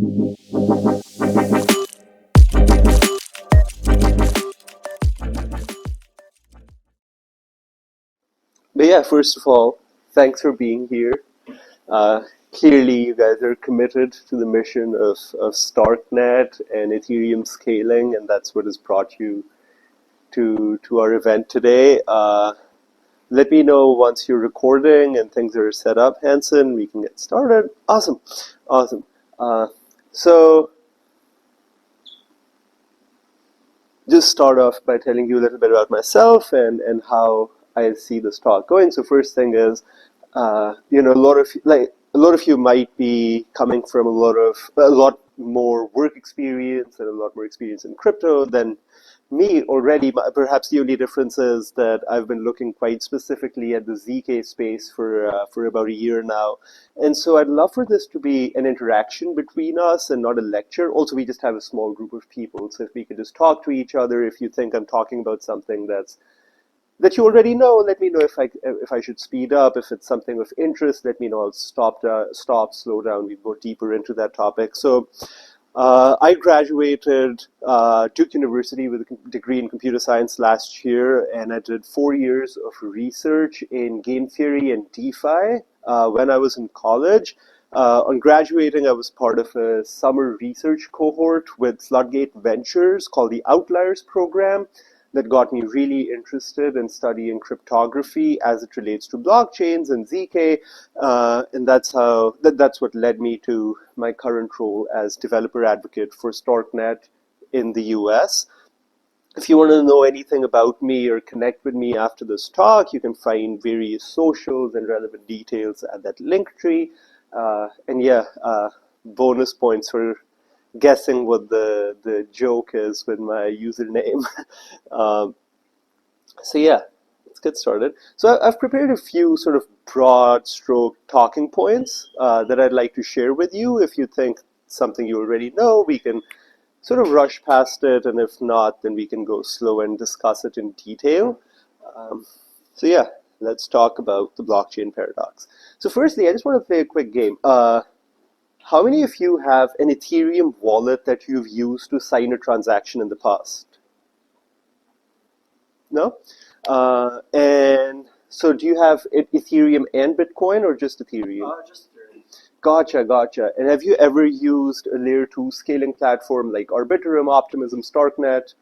But yeah, first of all, thanks for being here. Uh, Clearly, you guys are committed to the mission of Starknet and Ethereum scaling, and that's what has brought you to our event today. Let me know once you're recording and things are set up, Hanson. We can get started. Awesome, awesome. So just start off by telling you a little bit about myself and how I see this talk going. So first thing is, a lot of you might be coming from a lot more work experience and a lot more experience in crypto than me already. Perhaps the only difference is that I've been looking quite specifically at the ZK space for about a year now, and so I'd love for this to be an interaction between us and not a lecture. Also, we just have a small group of people, so if we could just talk to each other. If you think I'm talking about something that you already know, let me know if I should speed up. If it's something of interest, let me know. I'll stop, slow down. We go deeper into that topic. So I graduated Duke University with a degree in computer science last year, and I did 4 years of research in game theory and DeFi when I was in college. On graduating, I was part of a summer research cohort with Floodgate Ventures called the Outliers Program that got me really interested in studying cryptography as it relates to blockchains and ZK, and that's what led me to my current role as developer advocate for Starknet in the U.S. If you want to know anything about me or connect with me after this talk, you can find various socials and relevant details at that link tree. Bonus points for guessing what the joke is with my username. um, so yeah, let's get started. So I've prepared a few sort of broad stroke talking points that I'd like to share with you. If you think something you already know, we can sort of rush past it, and if not, then we can go slow and discuss it in detail. So yeah, let's talk about the blockchain paradox. So firstly, I just want to play a quick game. How many of you have an Ethereum wallet that you've used to sign a transaction in the past? No? And so do you have Ethereum and Bitcoin or just Ethereum? Just three. Gotcha. And have you ever used a layer 2 scaling platform like Arbitrum, Optimism, Starknet?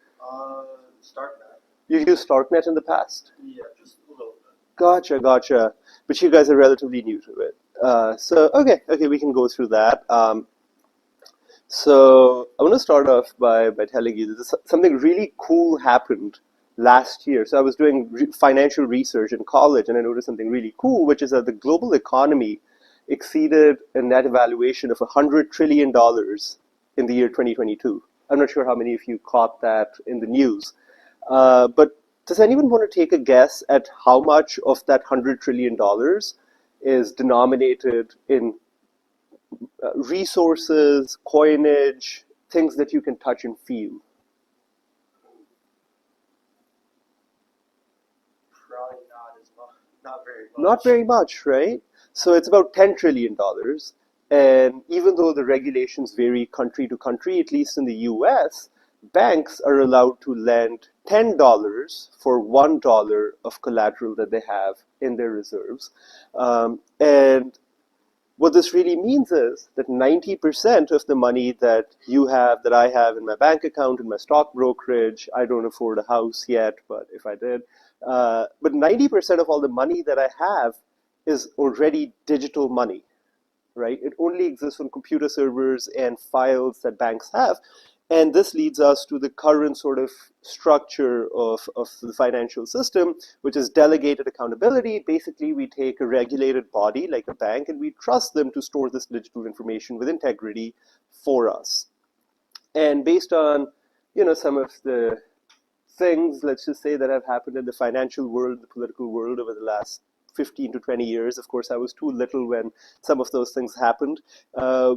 Starknet. You used Starknet in the past? Yeah, just a little bit. Gotcha. But you guys are relatively new to it. Okay, we can go through that. So I want to start off by telling you that something really cool happened last year. So I was doing financial research in college, and I noticed something really cool, which is that the global economy exceeded a net valuation of $100 trillion in the year 2022. I'm not sure how many of you caught that in the news. But does anyone want to take a guess at how much of that $100 trillion is denominated in resources, coinage, things that you can touch and feel? Probably not as much. Not very much. Not very much, right? So it's about $10 trillion. And even though the regulations vary country to country, at least in the US, banks are allowed to lend $10 for $1 of collateral that they have in their reserves. And what this really means is that 90% of the money that you have, that I have in my bank account, in my stock brokerage, I don't afford a house yet, but if I did, but 90% of all the money that I have is already digital money, right? It only exists on computer servers and files that banks have. And this leads us to the current sort of structure of the financial system, which is delegated accountability. Basically, we take a regulated body like a bank and we trust them to store this digital information with integrity for us. And based on, some of the things, let's just say, that have happened in the financial world, the political world over the last 15 to 20 years. Of course, I was too little when some of those things happened.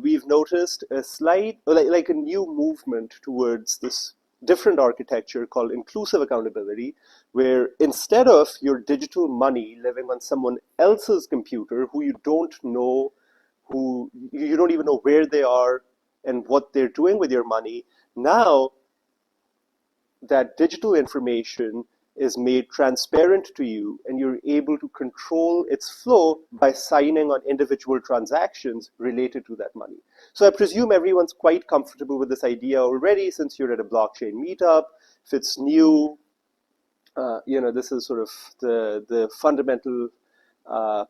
We've noticed a slight, like a new movement towards this different architecture called inclusive accountability, where instead of your digital money living on someone else's computer who you don't know, who you don't even know where they are, and what they're doing with your money, now that digital information is made transparent to you, and you're able to control its flow by signing on individual transactions related to that money. So I presume everyone's quite comfortable with this idea already, since you're at a blockchain meetup. If it's new, this is sort of the fundamental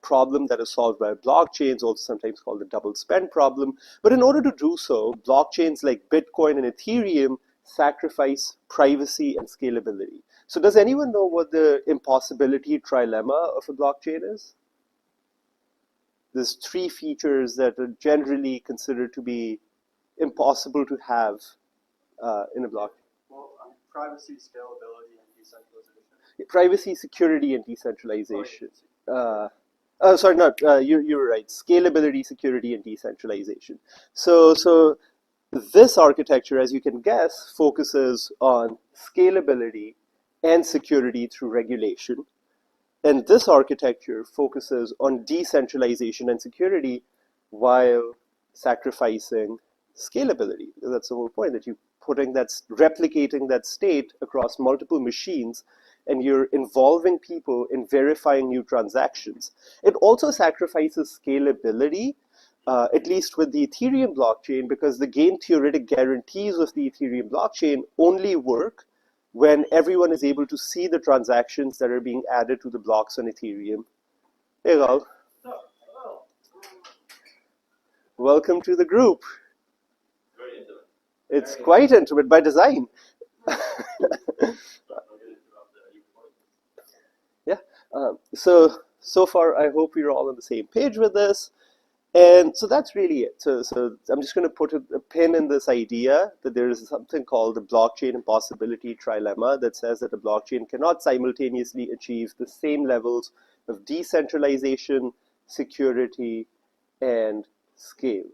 problem that is solved by blockchains, also sometimes called the double spend problem. But in order to do so, blockchains like Bitcoin and Ethereum sacrifice privacy and scalability. So does anyone know what the impossibility trilemma of a blockchain is? There's three features that are generally considered to be impossible to have in a blockchain. Well, privacy, scalability, and decentralization. Privacy, security, and decentralization. You're right. Scalability, security, and decentralization. So this architecture, as you can guess, focuses on scalability and security through regulation. And this architecture focuses on decentralization and security while sacrificing scalability. That's the whole point, that you're replicating that state across multiple machines, and you're involving people in verifying new transactions. It also sacrifices scalability, at least with the Ethereum blockchain, because the game theoretic guarantees of the Ethereum blockchain only work when everyone is able to see the transactions that are being added to the blocks on Ethereum. Hey, Raul. Oh, hello. Welcome to the group. Very intimate. It's quite intimate by design. Yeah. So far, I hope we're all on the same page with this. And so that's really it. So I'm just going to put a pin in this idea that there is something called the blockchain impossibility trilemma that says that a blockchain cannot simultaneously achieve the same levels of decentralization, security, and scale.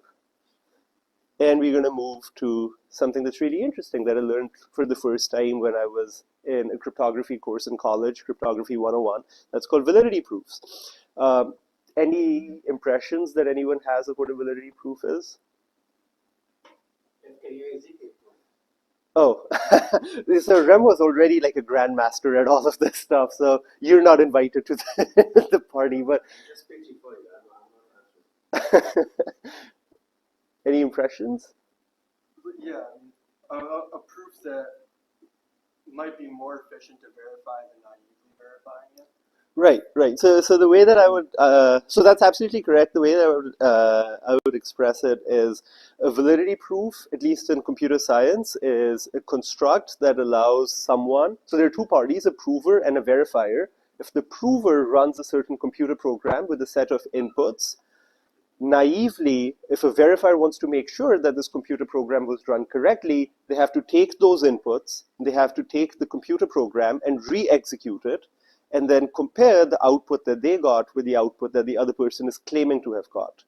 And we're going to move to something that's really interesting that I learned for the first time when I was in a cryptography course in college, Cryptography 101. That's called validity proofs. Any impressions that anyone has of what a validity proof is? Oh, so Rem was already like a grandmaster at all of this stuff, so you're not invited to the party, but any impressions? Yeah, a proof that might be more efficient to verify than naively verifying it. Right. So the way that I would, so that's absolutely correct. The way that I would express it is a validity proof, at least in computer science, is a construct that allows someone. So there are two parties, a prover and a verifier. If the prover runs a certain computer program with a set of inputs, naively, if a verifier wants to make sure that this computer program was run correctly, they have to take those inputs, they have to take the computer program and re-execute it, and then compare the output that they got with the output that the other person is claiming to have got.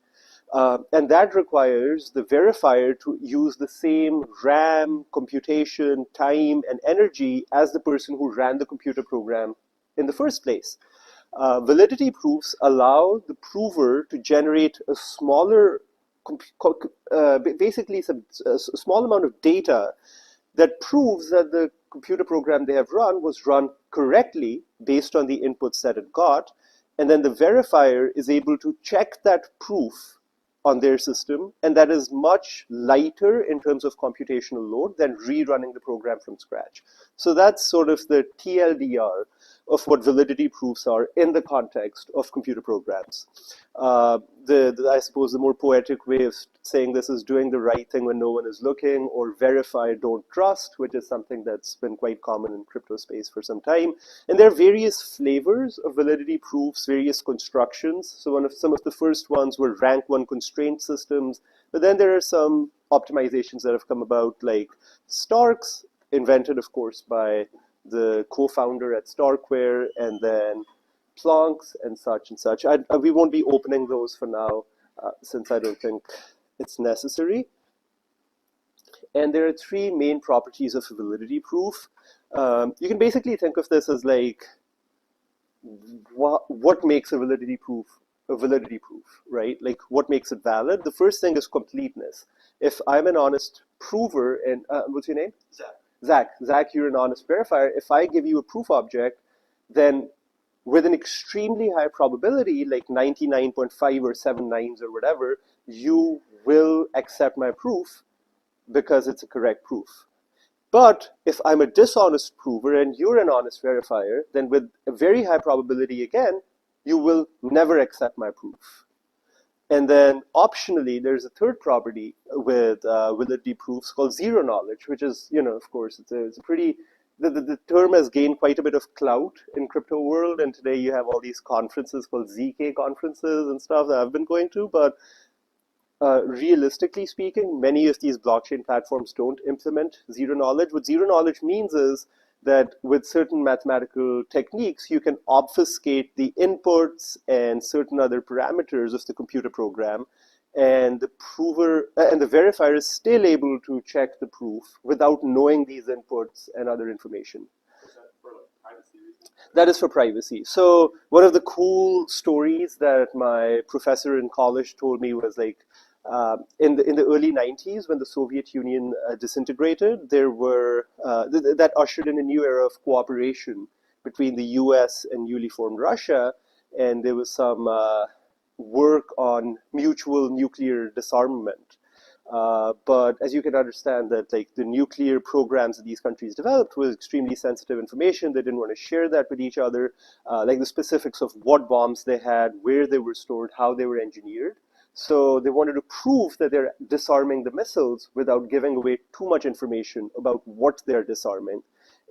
And that requires the verifier to use the same RAM, computation, time, and energy as the person who ran the computer program in the first place. Validity proofs allow the prover to generate a smaller, basically a small amount of data that proves that the computer program they have run was run correctly based on the inputs that it got. And then the verifier is able to check that proof on their system, and that is much lighter in terms of computational load than rerunning the program from scratch. So that's sort of the TLDR of what validity proofs are in the context of computer programs. I suppose the more poetic way of saying this is doing the right thing when no one is looking, or verify, don't trust, which is something that's been quite common in crypto space for some time. And there are various flavors of validity proofs, various constructions. So some of the first ones were rank one constraint systems, but then there are some optimizations that have come about, like Starks, invented, of course, by the co-founder at StarkWare, and then Plonks and such and such. We won't be opening those for now, since I don't think it's necessary. And there are three main properties of a validity proof. You can basically think of this as like, what makes a validity proof, right? Like, what makes it valid? The first thing is completeness. if I'm an honest prover, and what's your name? Zach. Zach, you're an honest verifier. If I give you a proof object, then with an extremely high probability, like 99.5 or 7 nines or whatever, you will accept my proof because it's a correct proof. But if I'm a dishonest prover and you're an honest verifier, then with a very high probability again, you will never accept my proof. And then optionally, there's a third property with validity proofs called zero knowledge, which is, of course, it's a pretty, the term has gained quite a bit of clout in crypto world. And today you have all these conferences called ZK conferences and stuff that I've been going to. But realistically speaking, many of these blockchain platforms don't implement zero knowledge. What zero knowledge means is that with certain mathematical techniques, you can obfuscate the inputs and certain other parameters of the computer program, and the prover and the verifier is still able to check the proof without knowing these inputs and other information. Is that for like privacy reasons? That is for privacy. So one of the cool stories that my professor in college told me was like, in the early 90s, when the Soviet Union disintegrated, there were that ushered in a new era of cooperation between the U.S. and newly formed Russia, and there was some work on mutual nuclear disarmament. But as you can understand, that like the nuclear programs that these countries developed was extremely sensitive information. They didn't want to share that with each other, like the specifics of what bombs they had, where they were stored, how they were engineered. So they wanted to prove that they're disarming the missiles without giving away too much information about what they're disarming.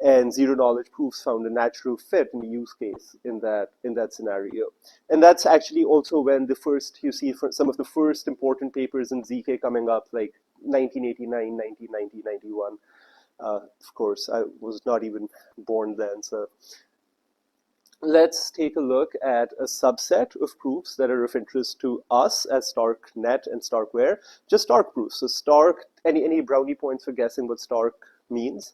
And zero knowledge proofs found a natural fit in the use case in that scenario. And that's actually also when the first, you see some of the first important papers in ZK coming up, like 1989, 1990, 91. Of course, I was not even born then, so. Let's take a look at a subset of proofs that are of interest to us as StarkNet and StarkWare. Just Stark proofs. So Stark, any brownie points for guessing what Stark means?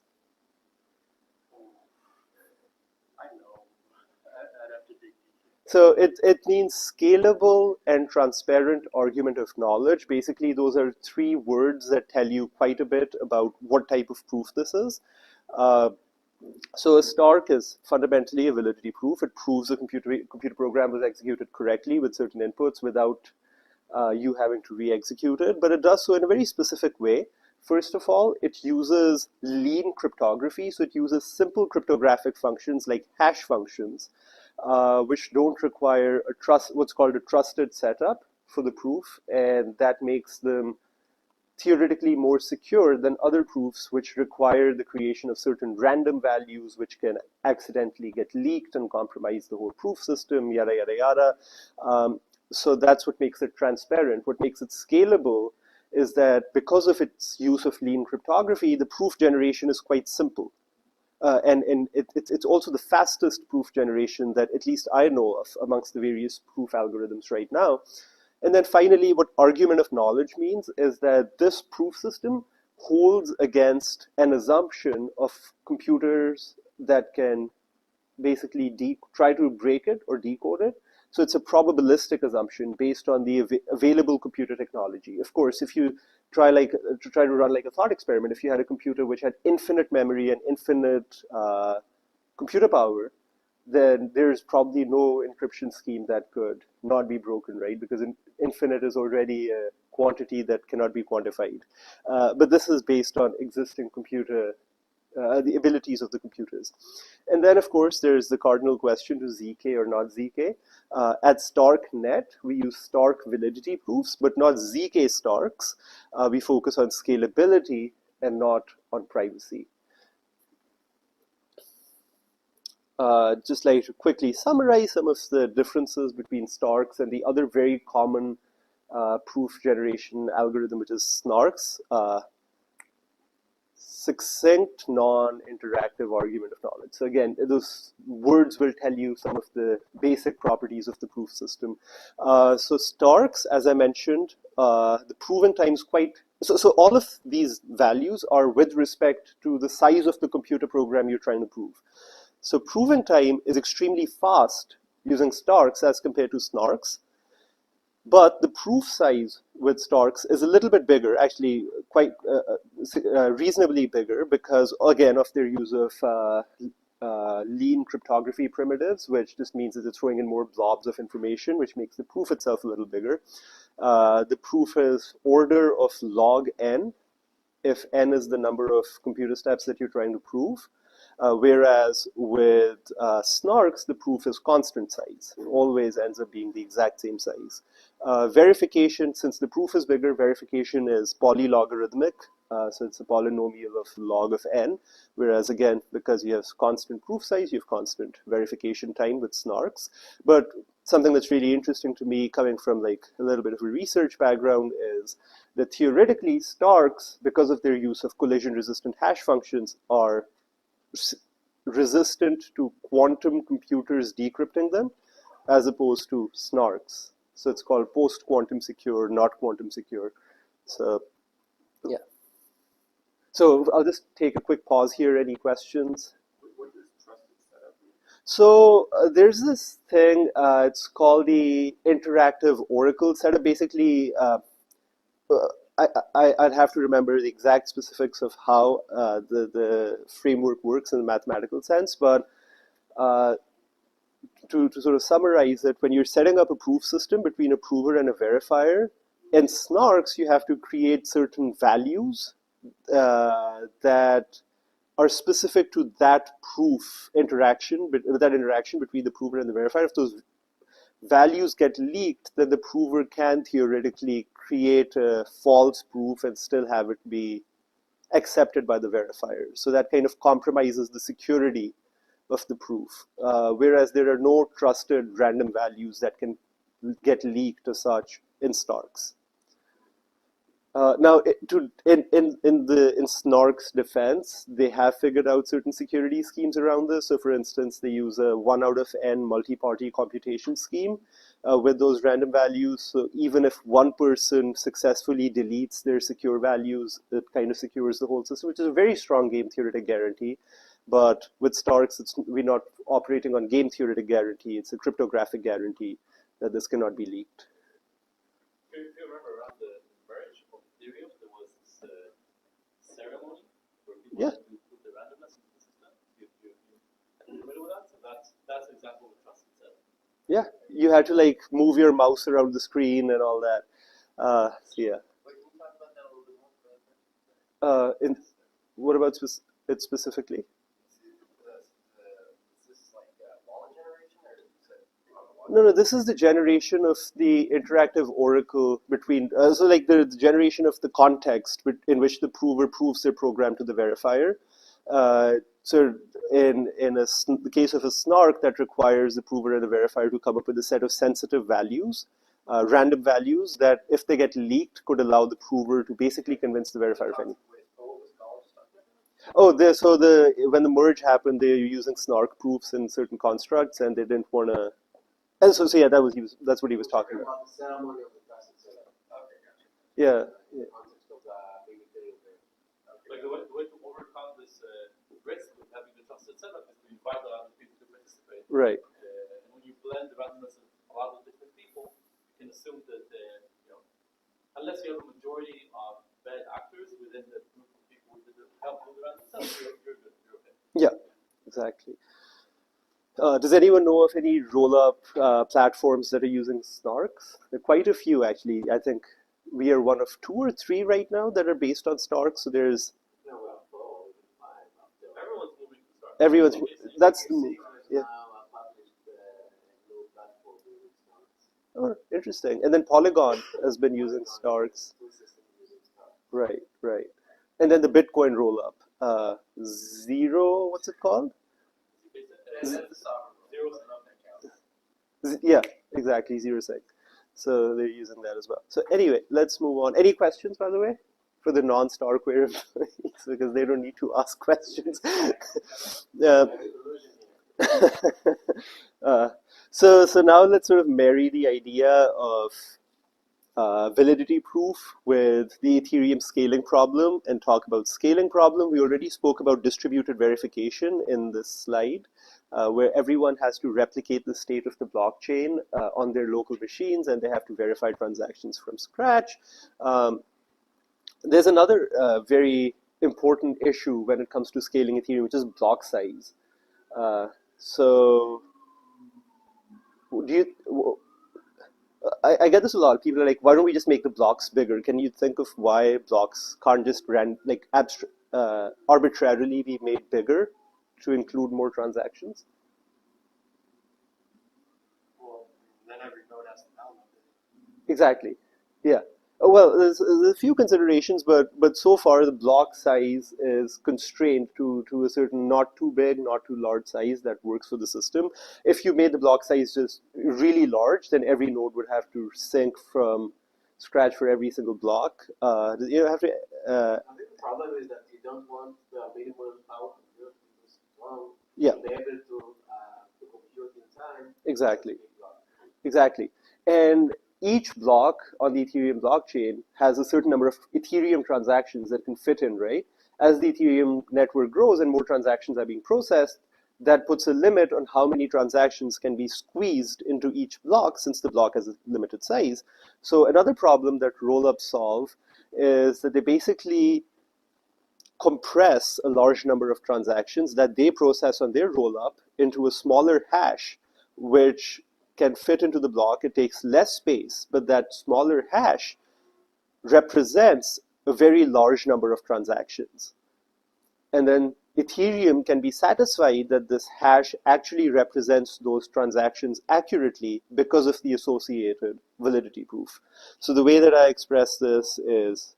I know. I'd have to dig deep. So it means scalable and transparent argument of knowledge. Basically, those are three words that tell you quite a bit about what type of proof this is. So a Stark is fundamentally a validity proof. It proves a computer program was executed correctly with certain inputs without you having to re-execute it. But it does so in a very specific way. First of all, it uses lean cryptography. So it uses simple cryptographic functions like hash functions, which don't require what's called a trusted setup for the proof. And that makes them theoretically more secure than other proofs which require the creation of certain random values which can accidentally get leaked and compromise the whole proof system, yada, yada, yada. So that's what makes it transparent. What makes it scalable is that because of its use of lean cryptography, the proof generation is quite simple. And it's also the fastest proof generation that at least I know of amongst the various proof algorithms right now. And then finally, what argument of knowledge means is that this proof system holds against an assumption of computers that can basically try to break it or decode it. So it's a probabilistic assumption based on the available computer technology. Of course, if you try to run like a thought experiment, if you had a computer which had infinite memory and infinite computer power, then there's probably no encryption scheme that could not be broken, right? Because infinite is already a quantity that cannot be quantified. But this is based on existing the abilities of the computers. And then, of course, there's the cardinal question to ZK or not ZK. At StarkNet, we use Stark validity proofs, but not ZK Starks. We focus on scalability and not on privacy. Just like to quickly summarize some of the differences between Starks and the other very common proof generation algorithm, which is SNARKs. Succinct, non-interactive argument of knowledge. So again, those words will tell you some of the basic properties of the proof system. So Starks, as I mentioned, the proven time is quite, so all of these values are with respect to the size of the computer program you're trying to prove. So proven time is extremely fast using Starks as compared to SNARKs. But the proof size with Starks is a little bit bigger, actually quite reasonably bigger, because again of their use of lean cryptography primitives, which just means that it's throwing in more blobs of information, which makes the proof itself a little bigger. The proof is order of log n, if n is the number of computer steps that you're trying to prove. Whereas with snarks, the proof is constant size. It always ends up being the exact same size. Verification, since the proof is bigger, verification is polylogarithmic. So it's a polynomial of log of n. Whereas again, because you have constant proof size, you have constant verification time with snarks. But something that's really interesting to me, coming from like a little bit of a research background, is that theoretically Starks, because of their use of collision-resistant hash functions, are resistant to quantum computers decrypting them, as opposed to snarks. So it's called post-quantum secure, not quantum secure. So yeah. So I'll just take a quick pause here. Any questions? What does trusted setup mean? So there's this thing, it's called the interactive oracle setup. Basically, I'd have to remember the exact specifics of how the framework works in a mathematical sense, but to sort of summarize it, when you're setting up a proof system between a prover and a verifier, in snarks you have to create certain values that are specific to that proof interaction, that interaction between the prover and the verifier. If those values get leaked, then the prover can theoretically create a false proof and still have it be accepted by the verifier. So that kind of compromises the security of the proof. Whereas there are no trusted random values that can get leaked as such in Starks. Now, in Snark's defense, they have figured out certain security schemes around this. So, for instance, they use a 1 out of n multi-party computation scheme with those random values. So, even if one person successfully deletes their secure values, it kind of secures the whole system, which is a very strong game theoretic guarantee. But with Starks, we're not operating on game theoretic guarantee. It's a cryptographic guarantee that this cannot be leaked. Do you remember around the merge of Ethereum, there was this ceremony where people Yeah. had to put the randomness into the system? You familiar with that? So that's an example of trust itself. Yeah, you had to like move your mouse around the screen and all that. So yeah. Wait, can you talk about that a little bit more? What about it specifically? Is this like wallet generation, or is it No, this is the generation of the interactive oracle between, so like the generation of the context in which the prover proves their program to the verifier. So in the case of a snark, that requires the prover and the verifier to come up with a set of sensitive values, random values that, if they get leaked, could allow the prover to basically convince the verifier of anything. Oh, when the merge happened, they were using snark proofs in certain constructs, and they didn't want to. And so yeah, that's what he was talking about. the ceremony of the trusted setup? Okay, gotcha. Yeah. In the context of big Ethereum there. Like the way to overcome this risk with having the trusted setup is to invite a lot of people to participate. Right. And when you blend the randomness of a lot of different people, you can assume that unless you have a majority of bad actors within the group of people that help with the random setup, you're good. You're okay. Yeah. Exactly. Does anyone know of any roll-up platforms that are using snarks? There are quite a few, actually. I think we are one of 2 or 3 right now that are based on Stark. So there's Everyone's moving to Stark. everyone's. That's the move. Yeah. Oh, interesting. And then Polygon has been using Starks. Right. And then the Bitcoin roll-up. Zero, what's it called? Yeah, exactly, 0.6. So they're using that as well. So anyway, let's move on. Any questions, by the way, for the non-StarkWare employees, because they don't need to ask questions. So now let's sort of marry the idea of validity proof with the Ethereum scaling problem and talk about scaling problem. We already spoke about distributed verification in this slide. where everyone has to replicate the state of the blockchain on their local machines, and they have to verify transactions from scratch. There's another very important issue when it comes to scaling Ethereum, which is block size. So, do you? I get this a lot. People are like, why don't we just make the blocks bigger? Can you think of why blocks can't just arbitrarily be made bigger to include more transactions? Well, then every node has to download it. Exactly. Yeah. Well, there's a few considerations, but so far the block size is constrained to a certain not too big, not too large size that works for the system. If you made the block size just really large, then every node would have to sync from scratch for every single block. You have to. I think the problem is that you don't want the minimum power compute because Yeah. to be able to compute in time. Exactly. Exactly. And each block on the Ethereum blockchain has a certain number of Ethereum transactions that can fit in, right? As the Ethereum network grows and more transactions are being processed, that puts a limit on how many transactions can be squeezed into each block since the block has a limited size. So another problem that rollups solve is that they basically compress a large number of transactions that they process on their rollup into a smaller hash, which can fit into the block. It takes less space, but that smaller hash represents a very large number of transactions. And then Ethereum can be satisfied that this hash actually represents those transactions accurately because of the associated validity proof. So the way that I express this is,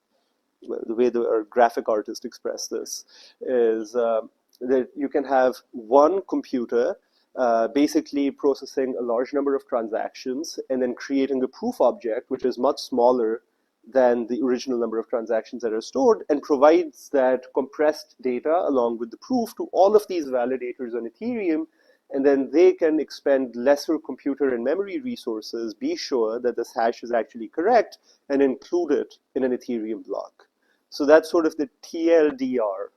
well, the way our graphic artist expressed this is that you can have one computer basically processing a large number of transactions and then creating a proof object which is much smaller than the original number of transactions that are stored, and provides that compressed data along with the proof to all of these validators on Ethereum, and then they can expend lesser computer and memory resources, be sure that this hash is actually correct, and include it in an Ethereum block. So that's sort of the TLDR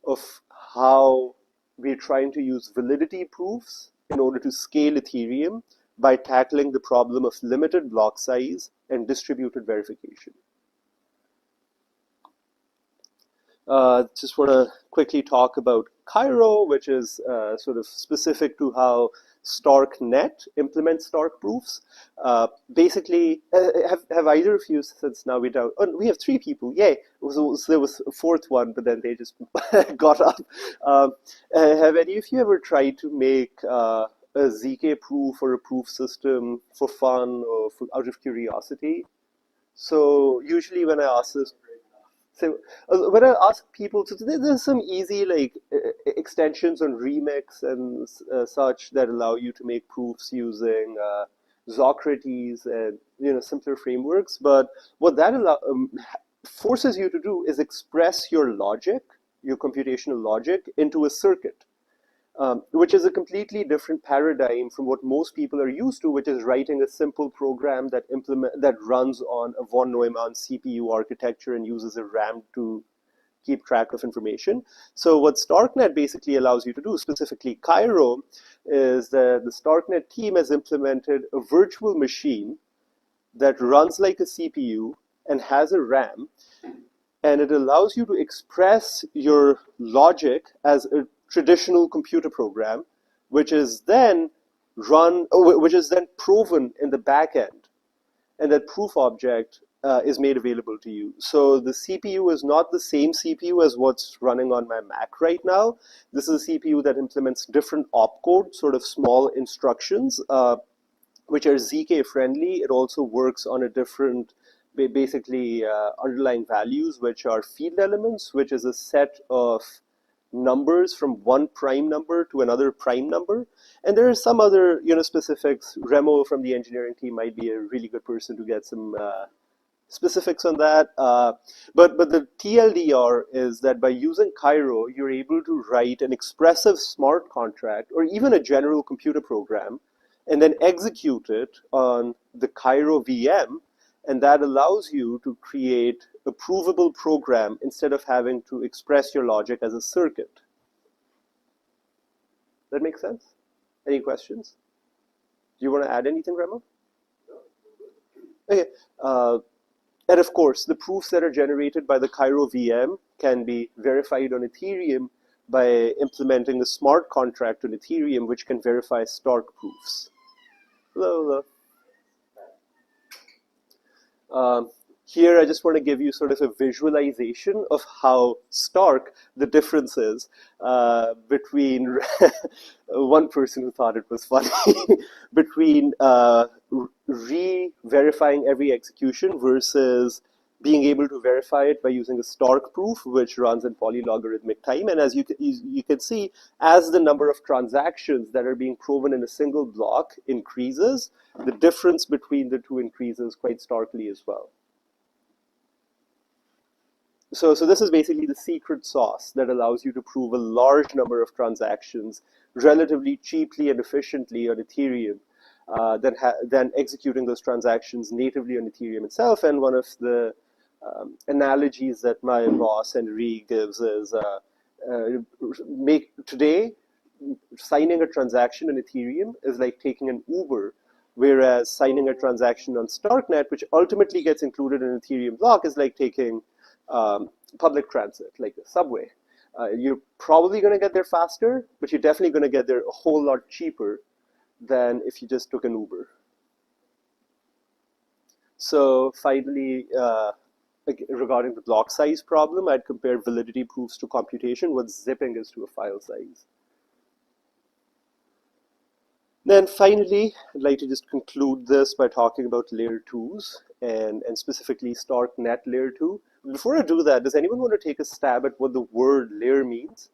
of how we're trying to use validity proofs in order to scale Ethereum by tackling the problem of limited block size and distributed verification. Just want to quickly talk about Cairo, which is sort of specific to how StarkNet implements Stark proofs. Basically, have either of you, since now we have 3 people, yay. So there was a 4th one, but then they just got up. Have any of you ever tried to make a ZK proof or a proof system for fun or out of curiosity? So usually when I ask this, so when I ask people, so there's some easy extensions on Remix and such that allow you to make proofs using Socrates and simpler frameworks. But what that forces you to do is express your logic, your computational logic, into a circuit. Which is a completely different paradigm from what most people are used to, which is writing a simple program that runs on a von Neumann CPU architecture and uses a RAM to keep track of information. So what StarkNet basically allows you to do, specifically Cairo, is that the StarkNet team has implemented a virtual machine that runs like a CPU and has a RAM, and it allows you to express your logic as a traditional computer program, which is then proven in the back end, and that proof object is made available to you. So the CPU is not the same CPU as what's running on my Mac right now. This is a CPU that implements different opcode, sort of small instructions, which are ZK friendly. It also works on a different, basically underlying values, which are field elements, which is a set of numbers from one prime number to another prime number. And there are some other specifics. Remo from the engineering team might be a really good person to get some specifics on that. But the TLDR is that by using Cairo, you're able to write an expressive smart contract or even a general computer program and then execute it on the Cairo VM, and that allows you to create a provable program instead of having to express your logic as a circuit. That make sense? Any questions? Do you want to add anything, Remo? Okay. And of course, the proofs that are generated by the Cairo VM can be verified on Ethereum by implementing a smart contract on Ethereum, which can verify Stark proofs. Hello, hello. Here, I just want to give you sort of a visualization of how stark the difference is between one person who thought it was funny between re-verifying every execution versus being able to verify it by using a Stark proof, which runs in polylogarithmic time. And as you can see, as the number of transactions that are being proven in a single block increases, the difference between the two increases quite starkly as well. So this is basically the secret sauce that allows you to prove a large number of transactions relatively cheaply and efficiently on Ethereum than executing those transactions natively on Ethereum itself. And one of the analogies that my boss Henry gives is today signing a transaction on Ethereum is like taking an Uber, whereas signing a transaction on Starknet, which ultimately gets included in an Ethereum block, is like taking public transit, like the subway. You're probably going to get there faster, but you're definitely going to get there a whole lot cheaper than if you just took an Uber. So finally, regarding the block size problem, I'd compare validity proofs to computation, what zipping is to a file size. Then finally, I'd like to just conclude this by talking about layer 2s and specifically Starknet layer 2. Before I do that, does anyone want to take a stab at what the word layer means?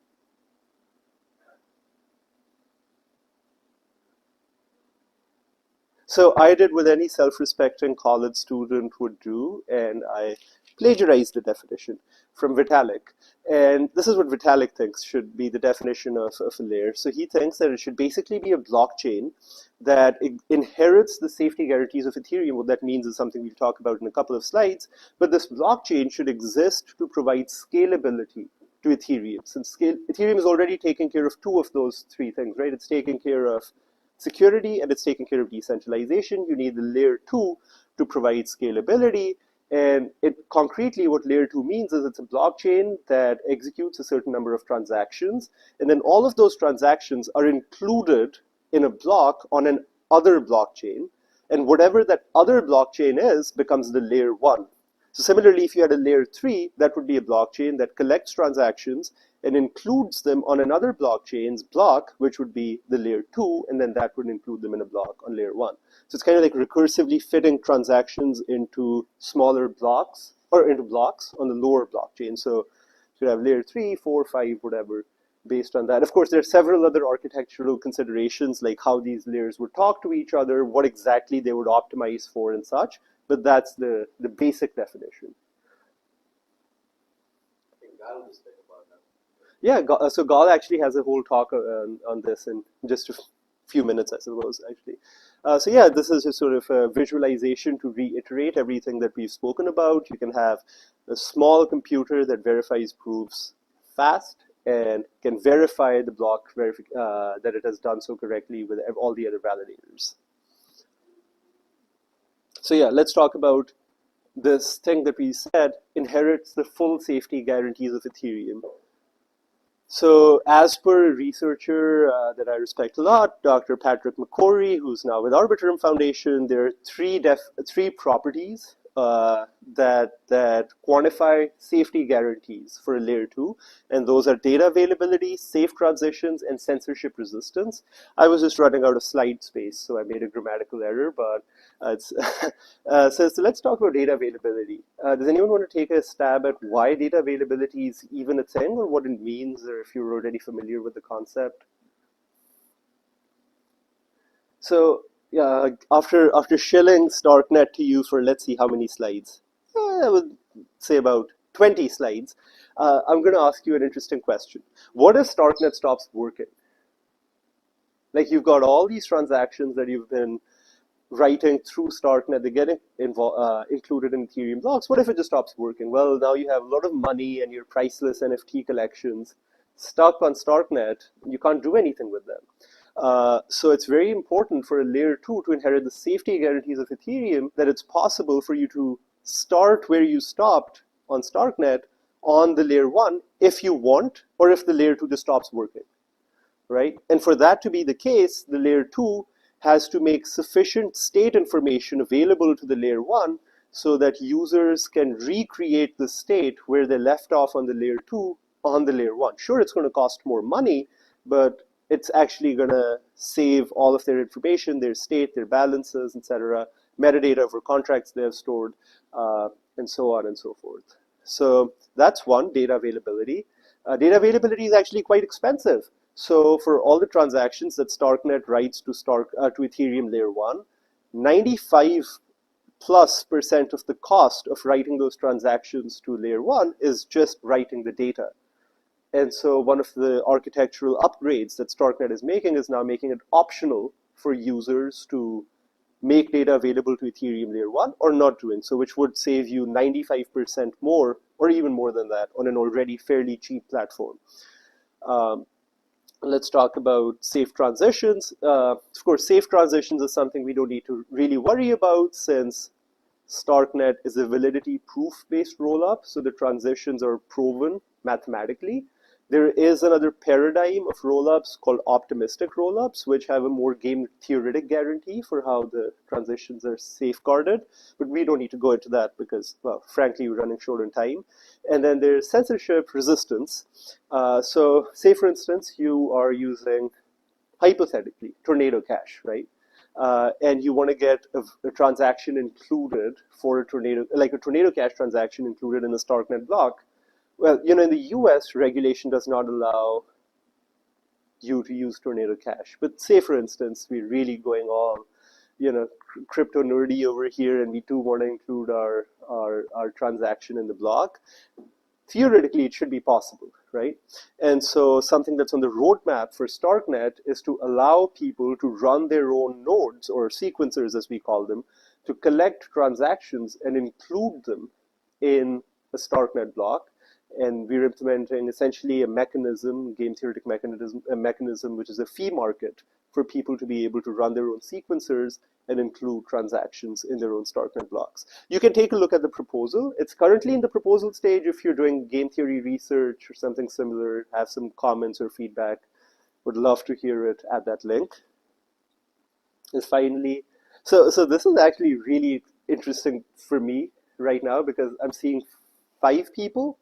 So I did what any self-respecting college student would do, and I plagiarized the definition from Vitalik. And this is what Vitalik thinks should be the definition of a layer. So he thinks that it should basically be a blockchain that inherits the safety guarantees of Ethereum. What that means is something we'll talk about in a couple of slides. But this blockchain should exist to provide scalability to Ethereum. Since Ethereum is already taking care of two of those three things, right? It's taking care of security and it's taking care of decentralization. You need the layer 2 to provide scalability. And concretely, what layer 2 means is it's a blockchain that executes a certain number of transactions. And then all of those transactions are included in a block on an other blockchain. And whatever that other blockchain is becomes the layer 1. So similarly, if you had a layer 3, that would be a blockchain that collects transactions and includes them on another blockchain's block, which would be the layer 2, and then that would include them in a block on layer 1. So it's kind of like recursively fitting transactions into smaller blocks, or into blocks on the lower blockchain. So you have layer 3, 4, 5, whatever, based on that. Of course, there are several other architectural considerations, like how these layers would talk to each other, what exactly they would optimize for and such, but that's the basic definition. I think Gal will speak about that. Yeah, so Gal actually has a whole talk on this in just a few minutes, I suppose, actually. So yeah, this is just sort of a visualization to reiterate everything that we've spoken about. You can have a small computer that verifies proofs fast and can verify the block that it has done so correctly with all the other validators. So yeah, let's talk about this thing that we said inherits the full safety guarantees of Ethereum. So as per a researcher that I respect a lot, Dr. Patrick McCrory, who's now with Arbitrum Foundation, there are three properties that quantify safety guarantees for a layer 2, and those are data availability, safe transitions, and censorship resistance. I was just running out of slide space, so I made a grammatical error, but so let's talk about data availability. Does anyone want to take a stab at why data availability is even a thing, or what it means, or if you're already familiar with the concept? So yeah, after shilling Starknet to you for let's see how many slides, I would say about 20 slides, I'm going to ask you an interesting question. What if Starknet stops working? Like you've got all these transactions that you've been writing through Starknet, they get included in Ethereum blocks. What if it just stops working? Well, now you have a lot of money and your priceless NFT collections stuck on Starknet, you can't do anything with them. So it's very important for a layer 2 to inherit the safety guarantees of Ethereum, that it's possible for you to start where you stopped on Starknet on the layer 1 if you want, or if the layer 2 just stops working, right? And for that to be the case, the layer 2 has to make sufficient state information available to the layer 1 so that users can recreate the state where they left off on the layer 2 on the layer 1. Sure, it's going to cost more money, but it's actually going to save all of their information, their state, their balances, etc., metadata for contracts they have stored, and so on and so forth. So that's one, data availability. Data availability is actually quite expensive. So for all the transactions that Starknet writes to Ethereum layer 1, 95+% of the cost of writing those transactions to layer 1 is just writing the data. And so one of the architectural upgrades that Starknet is making is now making it optional for users to make data available to Ethereum layer 1 or not doing so, which would save you 95% more, or even more than that, on an already fairly cheap platform. Let's talk about safe transitions. Of course, safe transitions is something we don't need to really worry about, since Starknet is a validity proof-based rollup, so the transitions are proven mathematically. There is another paradigm of rollups called optimistic rollups, which have a more game theoretic guarantee for how the transitions are safeguarded. But we don't need to go into that because, well, frankly, we're running short on time. And then there's censorship resistance. So say, for instance, you are using, hypothetically, Tornado Cash, right? And you want to get a transaction included for a Tornado, like a Tornado Cash transaction included in a Starknet block. Well, you know, in the US, regulation does not allow you to use Tornado Cash. But say, for instance, we're really going all, you know, crypto nerdy over here, and we do want to include our transaction in the block. Theoretically, it should be possible, right? And so something that's on the roadmap for Starknet is to allow people to run their own nodes, or sequencers as we call them, to collect transactions and include them in a Starknet block. And we're implementing essentially a mechanism, game theoretic mechanism, which is a fee market for people to be able to run their own sequencers and include transactions in their own Starknet blocks. You can take a look at the proposal. It's currently in the proposal stage. If you're doing game theory research or something similar, have some comments or feedback, would love to hear it at that link. And finally, so this is actually really interesting for me right now, because I'm seeing 5 people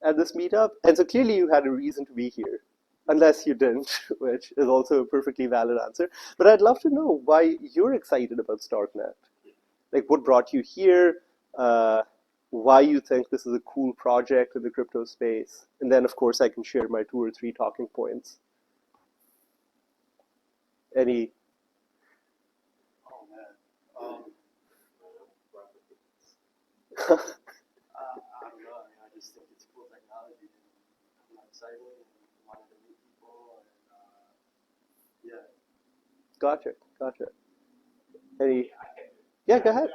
at this meetup, and so clearly you had a reason to be here, unless you didn't, which is also a perfectly valid answer. But I'd love to know why you're excited about Starknet. Like, what brought you here, why you think this is a cool project in the crypto space, and then of course I can share my 2 or 3 talking points. Any? Oh man. I don't know. I mean, I just think it's cool technology. I'm excited and wanted to meet people, and yeah. Gotcha. Any? Yeah, go ahead.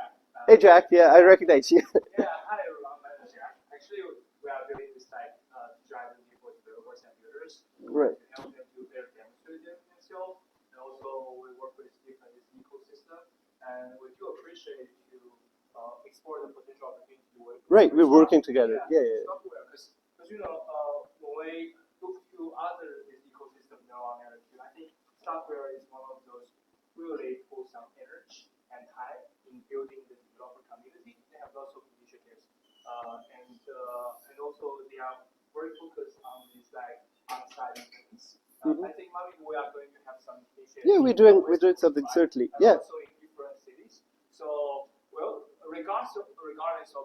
Hey, Jack. Yeah, I recognize you. Yeah, hi everyone. My name is Jack. Actually, we are building this site to drive people, developers, and builders. Right. To help them do their demonstrate themselves, and also we work with different ecosystem, and we do appreciate to explore the potential opportunity to work. Right, we're working together. Yeah. StarkWare, because you know, when we look to other ecosystem around energy, I think StarkWare is one of those really pull some energy and time in building the developer community. They have lots of initiatives, and also they are very focused on these like on-site events. I think maybe we are going to have some initiatives. Yeah, we're doing something, certainly. Yeah. Also in different cities. So, well, regardless of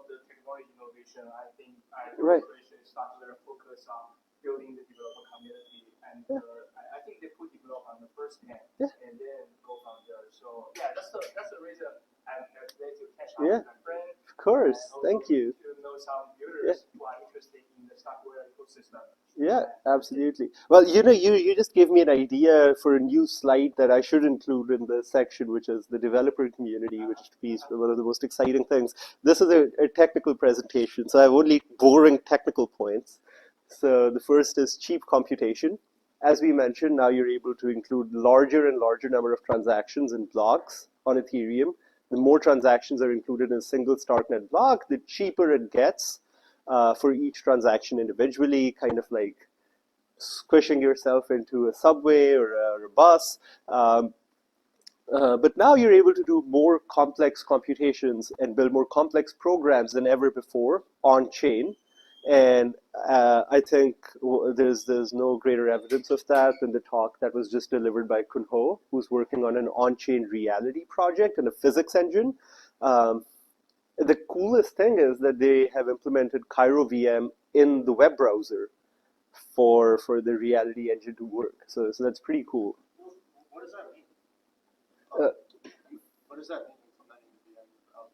the technology innovation, I think I appreciate StarkWare focus on building the developer community, and I think they put developer on the first hand, and then go from there. So yeah, that's the reason I'm here today, to catch up with my friend. Of course, thank you. To know some builders who are interested in the StarkWare ecosystem. Yeah, absolutely. Well, you know, you just gave me an idea for a new slide that I should include in the section, which is the developer community, which is one of the most exciting things. This is a technical presentation, so I have only boring technical points. So the first is cheap computation. As we mentioned, now you're able to include larger and larger number of transactions in blocks on Ethereum. The more transactions are included in a single StarkNet block, the cheaper it gets for each transaction individually, kind of like squishing yourself into a subway or a bus. But now you're able to do more complex computations and build more complex programs than ever before on chain. And I think there's no greater evidence of that than the talk that was just delivered by Kun Ho, who's working on an on-chain reality project and a physics engine. The coolest thing is that they have implemented Cairo VM in the web browser for the reality engine to work. So that's pretty cool. What does that mean? Uh, What does that mean, implementing the VM in the browser?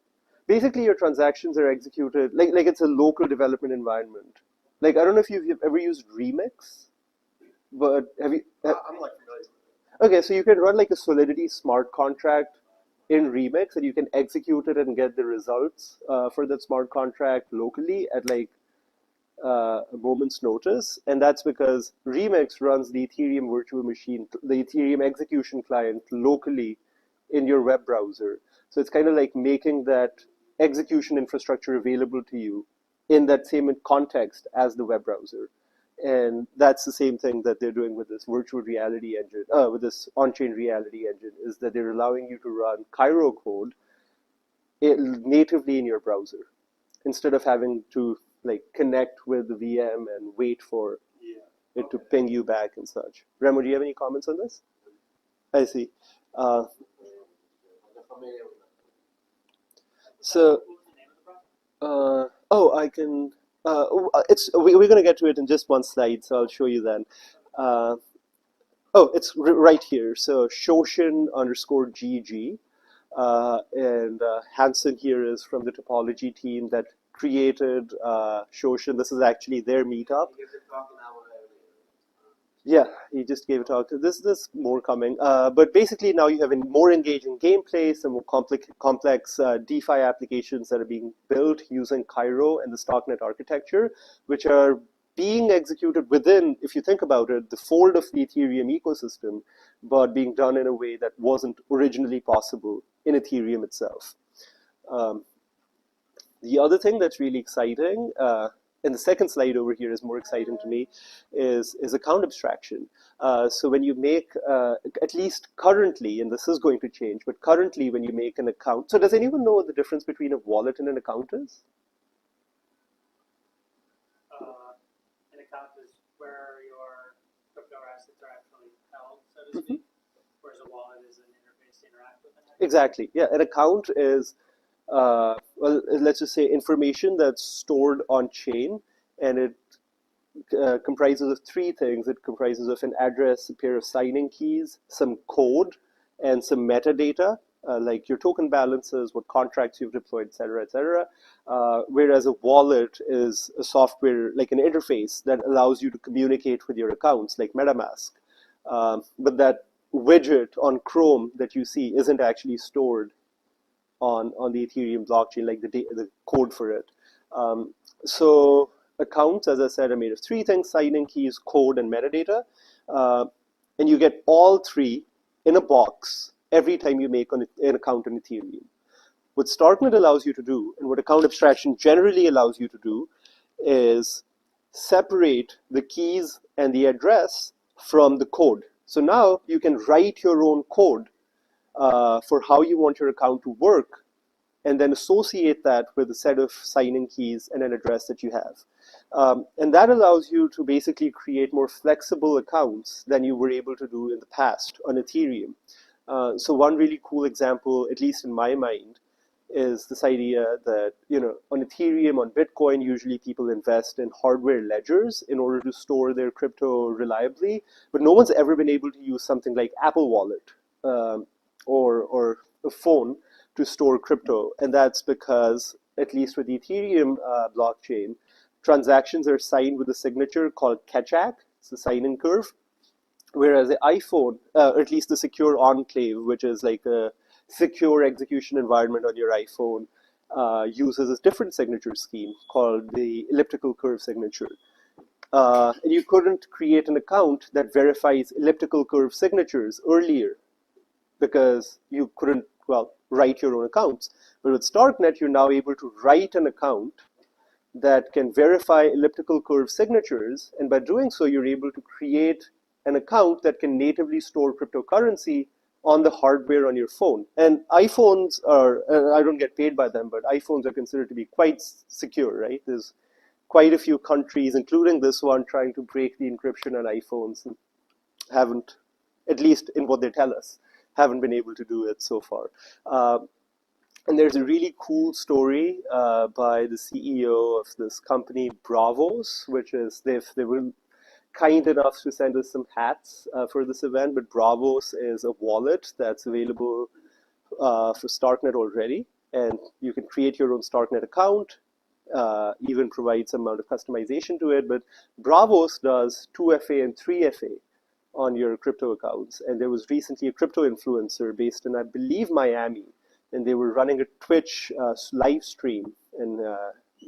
Basically, your transactions are executed like it's a local development environment. Like, I don't know if you've ever used Remix, but have you? I'm like familiar with it. Okay, so you can run like a Solidity smart contract in Remix, and you can execute it and get the results for that smart contract locally at like a moment's notice. And that's because Remix runs the Ethereum virtual machine, the Ethereum execution client locally in your web browser. So it's kind of like making that execution infrastructure available to you in that same context as the web browser. And that's the same thing that they're doing with this virtual reality engine, with this on-chain reality engine, is that they're allowing you to run Cairo code natively in your browser instead of having to like connect with the VM and wait for Yeah. it to ping you back and such. Remo, do you have any comments on this? I see. Uh, I'm familiar with that. so, I can. We're going to get to it in just one slide, so I'll show you then. It's right here. So Shoshin_GG. And Hansen here is from the topology team that created Shoshin. This is actually their meetup. You get to talk an hour earlier. Yeah, he just gave a talk. This more coming. But basically now you have more engaging gameplay, some more complex DeFi applications that are being built using Cairo and the Starknet architecture, which are being executed within, if you think about it, the fold of the Ethereum ecosystem, but being done in a way that wasn't originally possible in Ethereum itself. The other thing that's really exciting, and the second slide over here is more exciting to me, is account abstraction. So when you make, at least currently, and this is going to change, but currently when you make an account, so does anyone know what the difference between a wallet and an account is? An account is where your crypto assets are actually held, so to speak, whereas a wallet is an interface to interact with an asset. Exactly, yeah, an account is, well, let's just say information that's stored on chain, and it comprises of three things. It comprises of an address, a pair of signing keys, some code, and some metadata, like your token balances, what contracts you've deployed, et cetera, et cetera. Whereas a wallet is a software, like an interface that allows you to communicate with your accounts, like MetaMask. But that widget on Chrome that you see isn't actually stored on the Ethereum blockchain, like the code for it. So accounts, as I said, are made of three things: signing keys, code, and metadata. And you get all three in a box every time you make an account on Ethereum. What Starknet allows you to do, and what account abstraction generally allows you to do, is separate the keys and the address from the code. So now you can write your own code for how you want your account to work, and then associate that with a set of signing keys and an address that you have. And that allows you to basically create more flexible accounts than you were able to do in the past on Ethereum. So one really cool example, at least in my mind, is this idea that, on Ethereum, on Bitcoin, usually people invest in hardware ledgers in order to store their crypto reliably, but no one's ever been able to use something like Apple Wallet or a phone to store crypto. And that's because, at least with the Ethereum blockchain, transactions are signed with a signature called Ketchak. It's the sign-in curve. Whereas the iPhone, or at least the secure enclave, which is like a secure execution environment on your iPhone, uses a different signature scheme called the elliptical curve signature. and you couldn't create an account that verifies elliptical curve signatures earlier because you couldn't, well, write your own accounts. But with StarkNet, you're now able to write an account that can verify elliptical curve signatures, and by doing so, you're able to create an account that can natively store cryptocurrency on the hardware on your phone. And iPhones are, I don't get paid by them, but iPhones are considered to be quite secure, right? There's quite a few countries, including this one, trying to break the encryption on iPhones and haven't, at least in what they tell us, haven't been able to do it so far. And there's a really cool story by the CEO of this company, Bravos, which is, they were kind enough to send us some hats for this event, but Bravos is a wallet that's available for StarkNet already. And you can create your own StarkNet account, even provide some amount of customization to it. But Bravos does 2FA and 3FA on your crypto accounts. And there was recently a crypto influencer based in, I believe, Miami. And they were running a Twitch live stream and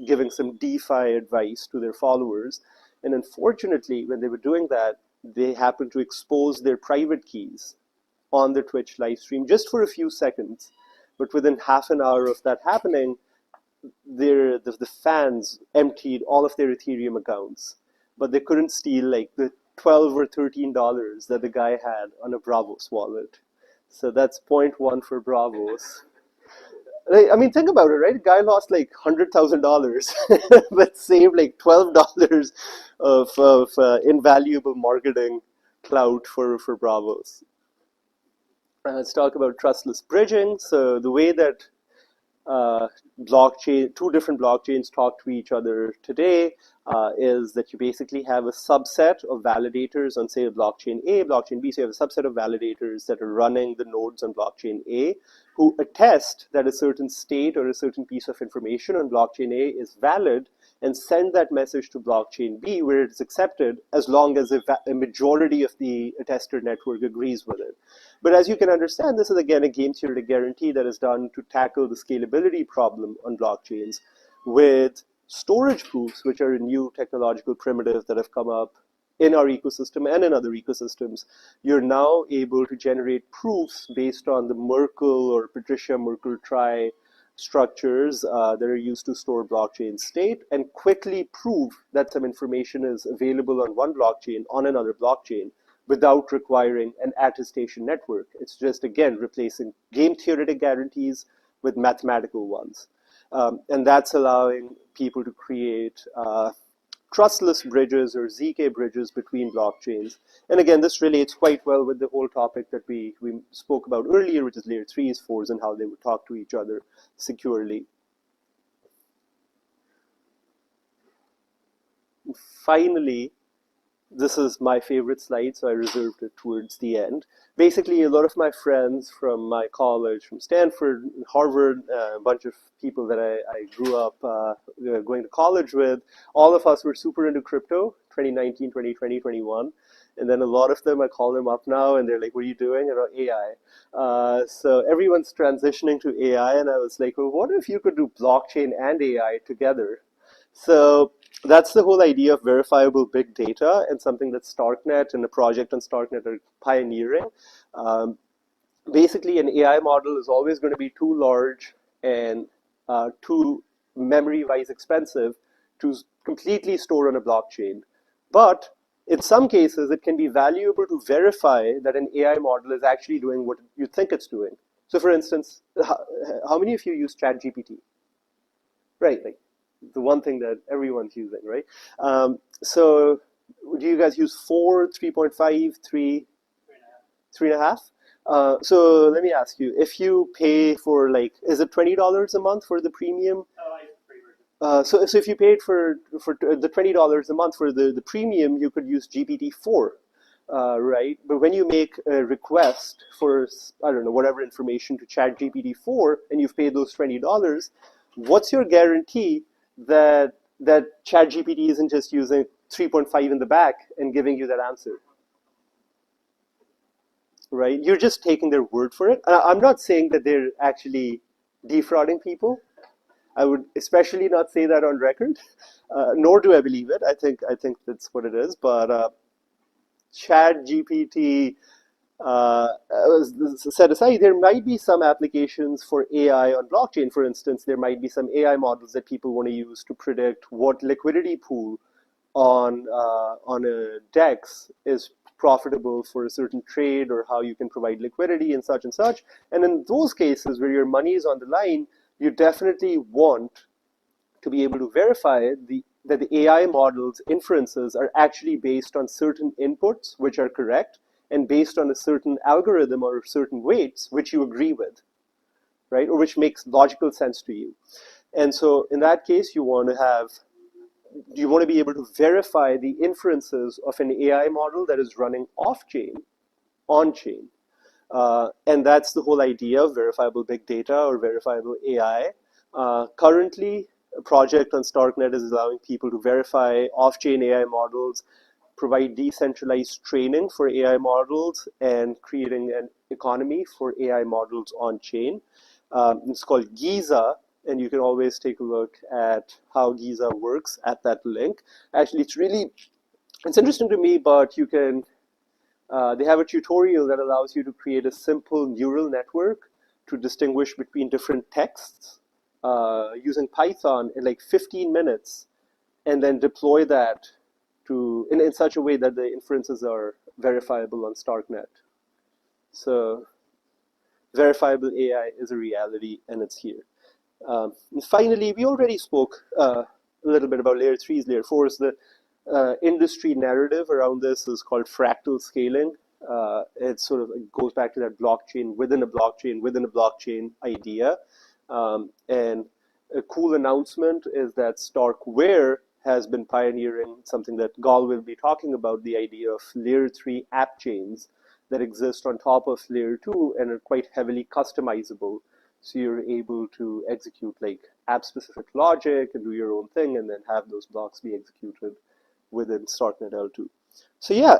giving some DeFi advice to their followers. And unfortunately, when they were doing that, they happened to expose their private keys on the Twitch live stream just for a few seconds. But within half an hour of that happening, the fans emptied all of their Ethereum accounts. But they couldn't steal like the $12 or $13 that the guy had on a Bravos wallet. So that's point one for Bravos. I mean, think about it, right? A guy lost like $100,000, but saved like $12 of invaluable marketing clout for Bravos. Let's talk about trustless bridging. So the way that two different blockchains talk to each other today is that you basically have a subset of validators on, say, blockchain A, blockchain B. So you have a subset of validators that are running the nodes on blockchain A who attest that a certain state or a certain piece of information on blockchain A is valid and send that message to blockchain B where it is accepted as long as a majority of the attester network agrees with it. But as you can understand, this is again a game theoretic guarantee that is done to tackle the scalability problem on blockchains with storage proofs, which are a new technological primitive that have come up in our ecosystem and in other ecosystems. You're now able to generate proofs based on the Merkle or Patricia Merkle-Tri structures that are used to store blockchain state and quickly prove that some information is available on one blockchain on another blockchain without requiring an attestation network. It's just, again, replacing game theoretic guarantees with mathematical ones. And that's allowing people to create trustless bridges or ZK bridges between blockchains. And again, this relates quite well with the whole topic that we spoke about earlier, which is layer 3s, 4s, and how they would talk to each other securely. And finally, this is my favorite slide, so I reserved it towards the end. Basically, a lot of my friends from my college, from Stanford, Harvard, a bunch of people that I grew up going to college with, all of us were super into crypto, 2019, 2020, 21. And then a lot of them, I call them up now, and they're like, what are you doing? And AI. So everyone's transitioning to AI, and I was like, well, what if you could do blockchain and AI together? So that's the whole idea of verifiable big data, and something that StarkNet and a project on StarkNet are pioneering. Basically, an AI model is always going to be too large and too memory-wise expensive to completely store on a blockchain. But in some cases, it can be valuable to verify that an AI model is actually doing what you think it's doing. So for instance, how many of you use ChatGPT? Right, like the one thing that everyone's using, right? So do you guys use 4, 3.5, 3, 3.5? So let me ask you, if you pay for like, is it $20 a month for the premium? So if you paid for the $20 a month for the premium, you could use GPT-4, right? But when you make a request for, I don't know, whatever information to chat GPT-4 and you've paid those $20, what's your guarantee that ChatGPT isn't just using 3.5 in the back and giving you that answer? Right? You're just taking their word for it. I'm not saying that they're actually defrauding people. I would especially not say that on record, nor do I believe it. I think that's what it is. But Chat GPT set aside, there might be some applications for AI on blockchain. For instance, there might be some AI models that people want to use to predict what liquidity pool on a DEX is profitable for a certain trade, or how you can provide liquidity and such and such. And in those cases where your money is on the line, you definitely want to be able to verify that the AI model's inferences are actually based on certain inputs which are correct, and based on a certain algorithm or certain weights which you agree with, right? Or which makes logical sense to you. And so in that case, you want to be able to verify the inferences of an AI model that is running off-chain, on-chain. And that's the whole idea of verifiable big data or verifiable AI. Currently, a project on Starknet is allowing people to verify off-chain AI models, provide decentralized training for AI models, and creating an economy for AI models on-chain. It's called Giza, and you can always take a look at how Giza works at that link. Actually, it's interesting to me, but you can, they have a tutorial that allows you to create a simple neural network to distinguish between different texts using Python in like 15 minutes, and then deploy that in such a way that the inferences are verifiable on Starknet. So verifiable AI is a reality, and it's here. And finally, we already spoke a little bit about layer 3s, layer 4s. The industry narrative around this is called fractal scaling. It sort of goes back to that blockchain within a blockchain within a blockchain idea. And a cool announcement is that StarkWare has been pioneering something that Gal will be talking about, the idea of layer 3 app chains that exist on top of layer 2 and are quite heavily customizable. So you're able to execute like app-specific logic and do your own thing, and then have those blocks be executed within Starknet L2. So yeah,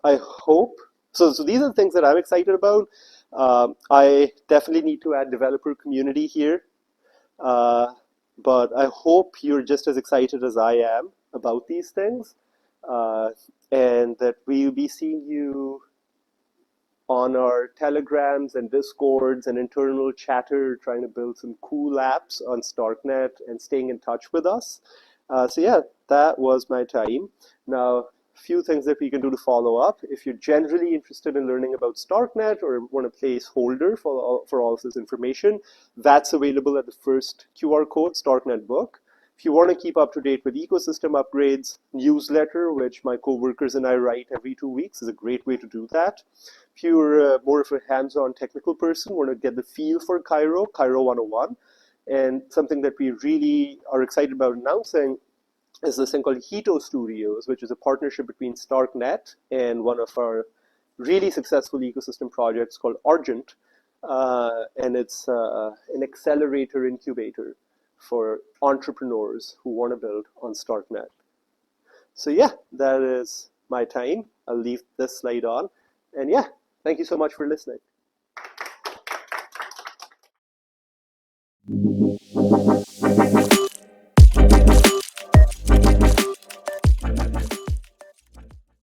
I hope, so these are the things that I'm excited about. I definitely need to add developer community here. But I hope you're just as excited as I am about these things, and that we'll be seeing you on our Telegrams and Discords and internal chatter, trying to build some cool apps on Starknet and staying in touch with us. So yeah, that was my time. Now, a few things that we can do to follow up. If you're generally interested in learning about Starknet or want a placeholder for all of this information, that's available at the first QR code, Starknet book. If you want to keep up to date with ecosystem upgrades, newsletter, which my coworkers and I write every 2 weeks, is a great way to do that. If you're more of a hands-on technical person, want to get the feel for Cairo, Cairo 101, and something that we really are excited about announcing is this thing called Hito Studios, which is a partnership between Starknet and one of our really successful ecosystem projects called Argent. And it's an accelerator incubator for entrepreneurs who want to build on Starknet. So yeah, that is my time. I'll leave this slide on. And yeah, thank you so much for listening.